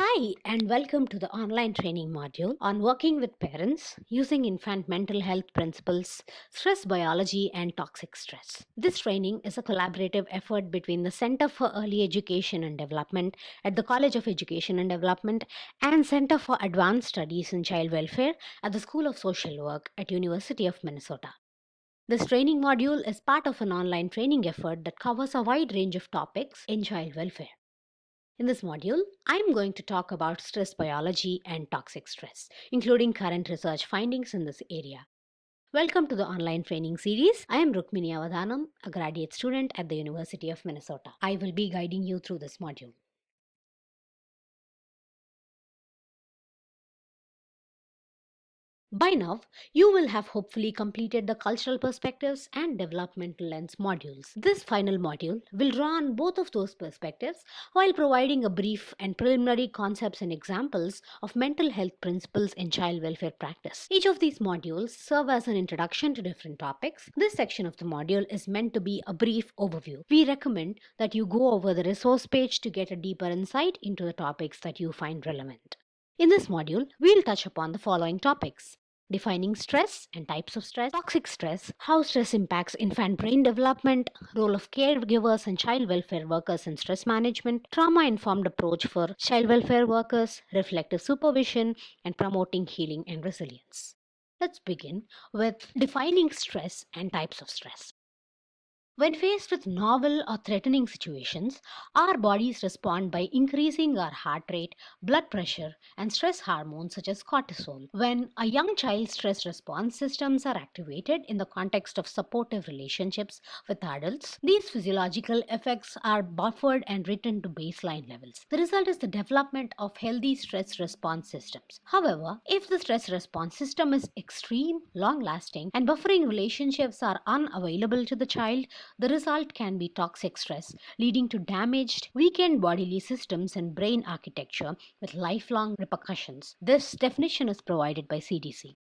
Hi, and welcome to the online training module on working with parents using infant mental health principles, stress biology, and toxic stress. This training is a collaborative effort between the Center for Early Education and Development at the College of Education and Development and Center for Advanced Studies in Child Welfare at the School of Social Work at University of Minnesota. This training module is part of an online training effort that covers a wide range of topics in child welfare. In this module, I'm going to talk about stress biology and toxic stress, including current research findings in this area. Welcome to the online training series. I am Rukmini Avadhanam, a graduate student at the University of Minnesota. I will be guiding you through this module. By now, you will have hopefully completed the cultural perspectives and developmental lens modules. This final module will draw on both of those perspectives while providing a brief and preliminary concepts and examples of mental health principles in child welfare practice. Each of these modules serve as an introduction to different topics. This section of the module is meant to be a brief overview. We recommend that you go over the resource page to get a deeper insight into the topics that you find relevant. In this module, we'll touch upon the following topics: defining stress and types of stress, toxic stress, how stress impacts infant brain development, role of caregivers and child welfare workers in stress management, trauma-informed approach for child welfare workers, reflective supervision, and promoting healing and resilience. Let's begin with defining stress and types of stress. When faced with novel or threatening situations, our bodies respond by increasing our heart rate, blood pressure, and stress hormones such as cortisol. When a young child's stress response systems are activated in the context of supportive relationships with adults, these physiological effects are buffered and returned to baseline levels. The result is the development of healthy stress response systems. However, if the stress response system is extreme, long lasting, and buffering relationships are unavailable to the child, the result can be toxic stress, leading to damaged, weakened bodily systems and brain architecture with lifelong repercussions. This definition is provided by CDC.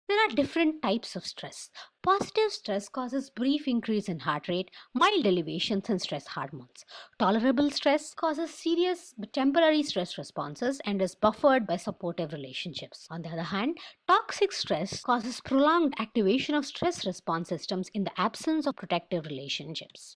There are different types of stress. Positive stress causes brief increase in heart rate, mild elevations in stress hormones. Tolerable stress causes serious but temporary stress responses and is buffered by supportive relationships. On the other hand, toxic stress causes prolonged activation of stress response systems in the absence of protective relationships.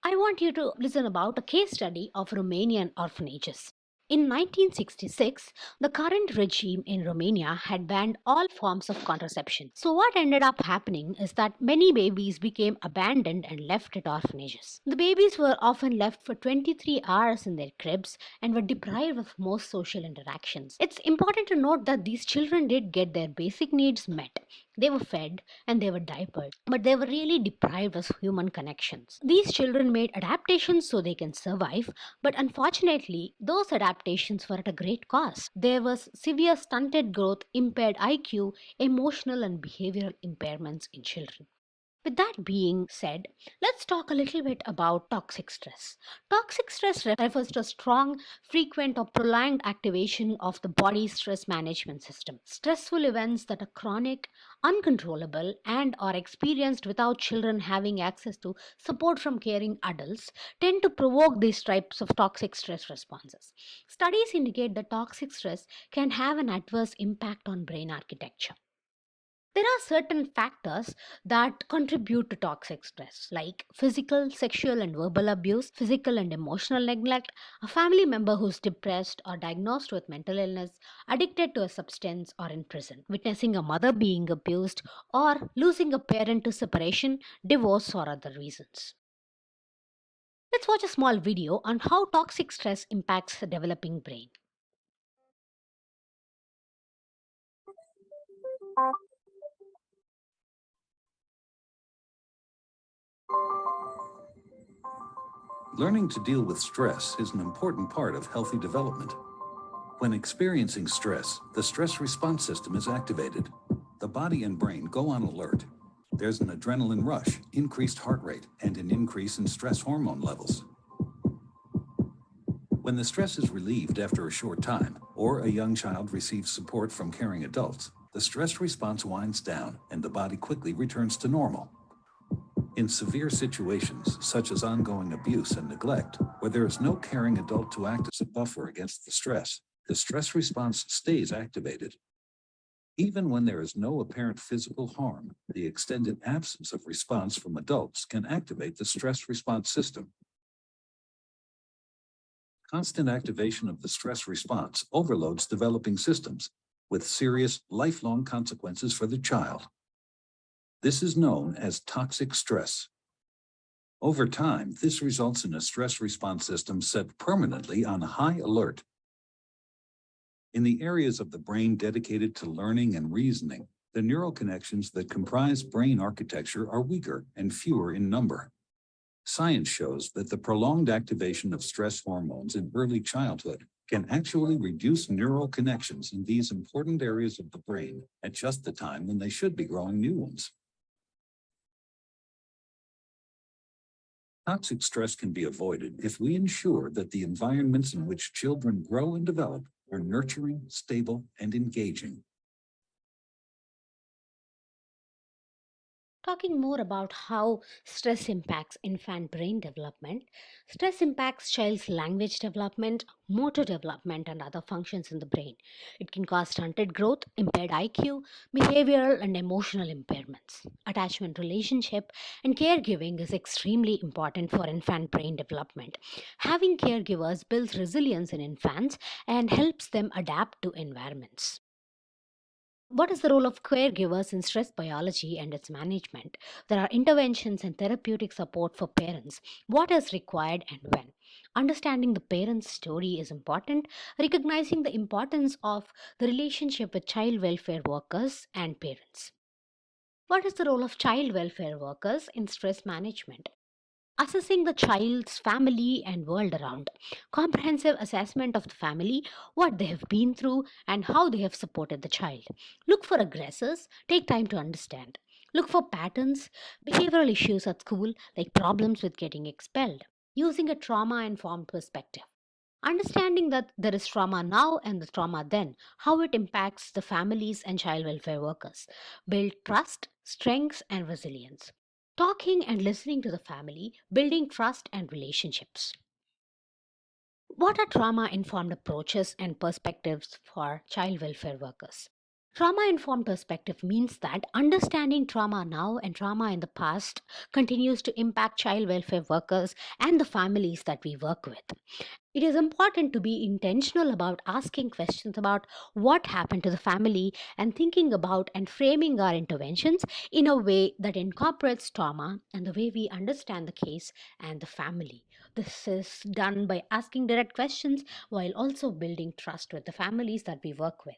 I want you to listen about a case study of Romanian orphanages. In 1966, the current regime in Romania had banned all forms of contraception. So, what ended up happening is that many babies became abandoned and left at orphanages. The babies were often left for 23 hours in their cribs and were deprived of most social interactions. It's important to note that these children did get their basic needs met. They were fed and they were diapered, but they were really deprived of human connections. These children made adaptations so they can survive, but unfortunately, those adaptations were at a great cost. There was severe stunted growth, impaired IQ, emotional and behavioral impairments in children. With that being said, let's talk a little bit about toxic stress. Toxic stress refers to a strong, frequent, or prolonged activation of the body's stress management system. Stressful events that are chronic, uncontrollable, and are experienced without children having access to support from caring adults tend to provoke these types of toxic stress responses. Studies indicate that toxic stress can have an adverse impact on brain architecture. There are certain factors that contribute to toxic stress, like physical, sexual, and verbal abuse, physical and emotional neglect, a family member who's depressed or diagnosed with mental illness, addicted to a substance, or in prison, witnessing a mother being abused, or losing a parent to separation, divorce, or other reasons. Let's watch a small video on how toxic stress impacts the developing brain. Learning to deal with stress is an important part of healthy development. When experiencing stress, the stress response system is activated. The body and brain go on alert. There's an adrenaline rush, increased heart rate, and an increase in stress hormone levels. When the stress is relieved after a short time, or a young child receives support from caring adults, the stress response winds down and the body quickly returns to normal. In severe situations, such as ongoing abuse and neglect, where there is no caring adult to act as a buffer against the stress response stays activated. Even when there is no apparent physical harm, the extended absence of response from adults can activate the stress response system. Constant activation of the stress response overloads developing systems with serious lifelong consequences for the child. This is known as toxic stress. Over time, this results in a stress response system set permanently on high alert. In the areas of the brain dedicated to learning and reasoning, the neural connections that comprise brain architecture are weaker and fewer in number. Science shows that the prolonged activation of stress hormones in early childhood can actually reduce neural connections in these important areas of the brain at just the time when they should be growing new ones. Toxic stress can be avoided if we ensure that the environments in which children grow and develop are nurturing, stable, and engaging. Talking more about how stress impacts infant brain development, stress impacts child's language development, motor development, and other functions in the brain. It can cause stunted growth, impaired IQ, behavioral and emotional impairments. Attachment relationship and caregiving is extremely important for infant brain development. Having caregivers builds resilience in infants and helps them adapt to environments. What is the role of caregivers in stress biology and its management? There are interventions and therapeutic support for parents. What is required and when? Understanding the parent's story is important. Recognizing the importance of the relationship with child welfare workers and parents. What is the role of child welfare workers in stress management? Assessing the child's family and world around. Comprehensive assessment of the family, what they have been through, and how they have supported the child. Look for aggressors, take time to understand. Look for patterns, behavioral issues at school, like problems with getting expelled. Using a trauma informed perspective. Understanding that there is trauma now and the trauma then, how it impacts the families and child welfare workers. Build trust, strengths, and resilience. Talking and listening to the family, building trust and relationships. What are trauma informed approaches and perspectives for child welfare workers? Trauma informed perspective means that understanding trauma now and trauma in the past continues to impact child welfare workers and the families that we work with. It is important to be intentional about asking questions about what happened to the family and thinking about and framing our interventions in a way that incorporates trauma and the way we understand the case and the family. This is done by asking direct questions while also building trust with the families that we work with.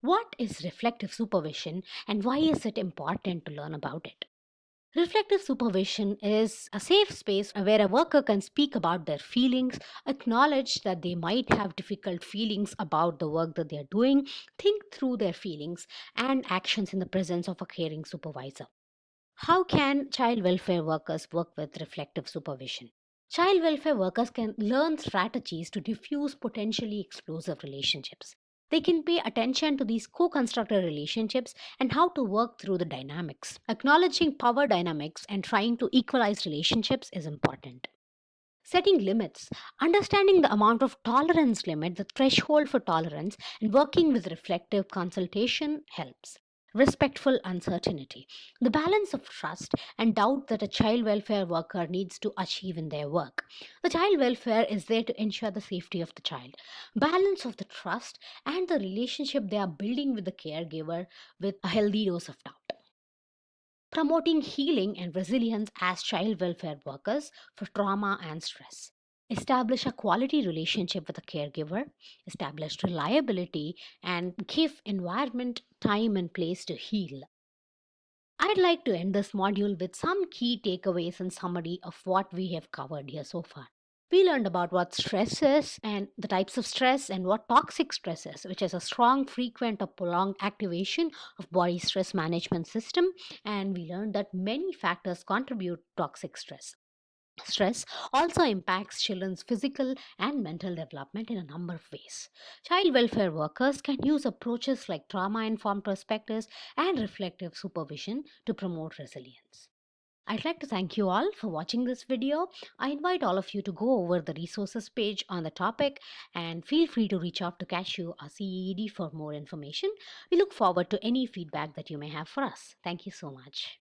What is reflective supervision and why is it important to learn about it? Reflective supervision is a safe space where a worker can speak about their feelings, acknowledge that they might have difficult feelings about the work that they are doing, think through their feelings and actions in the presence of a caring supervisor. How can child welfare workers work with reflective supervision? Child welfare workers can learn strategies to diffuse potentially explosive relationships. They can pay attention to these co constructed relationships and how to work through the dynamics. Acknowledging power dynamics and trying to equalize relationships is important. Setting limits, understanding the amount of tolerance limit, the threshold for tolerance, and working with reflective consultation helps. Respectful uncertainty, the balance of trust and doubt that a child welfare worker needs to achieve in their work. The child welfare is there to ensure the safety of the child. Balance of the trust and the relationship they are building with the caregiver with a healthy dose of doubt. Promoting healing and resilience as child welfare workers for trauma and stress. Establish a quality relationship with the caregiver, establish reliability, and give environment, time, and place to heal. I'd like to end this module with some key takeaways and summary of what we have covered here so far. We learned about what stress is and the types of stress and what toxic stress is, which is a strong, frequent, or prolonged activation of body stress management system. And we learned that many factors contribute to toxic stress. Stress also impacts children's physical and mental development in a number of ways. Child welfare workers can use approaches like trauma informed perspectives and reflective supervision to promote resilience. I'd like to thank you all for watching this video. I invite all of you to go over the resources page on the topic and feel free to reach out to Cashew or CED for more information. We look forward to any feedback that you may have for us. Thank you so much.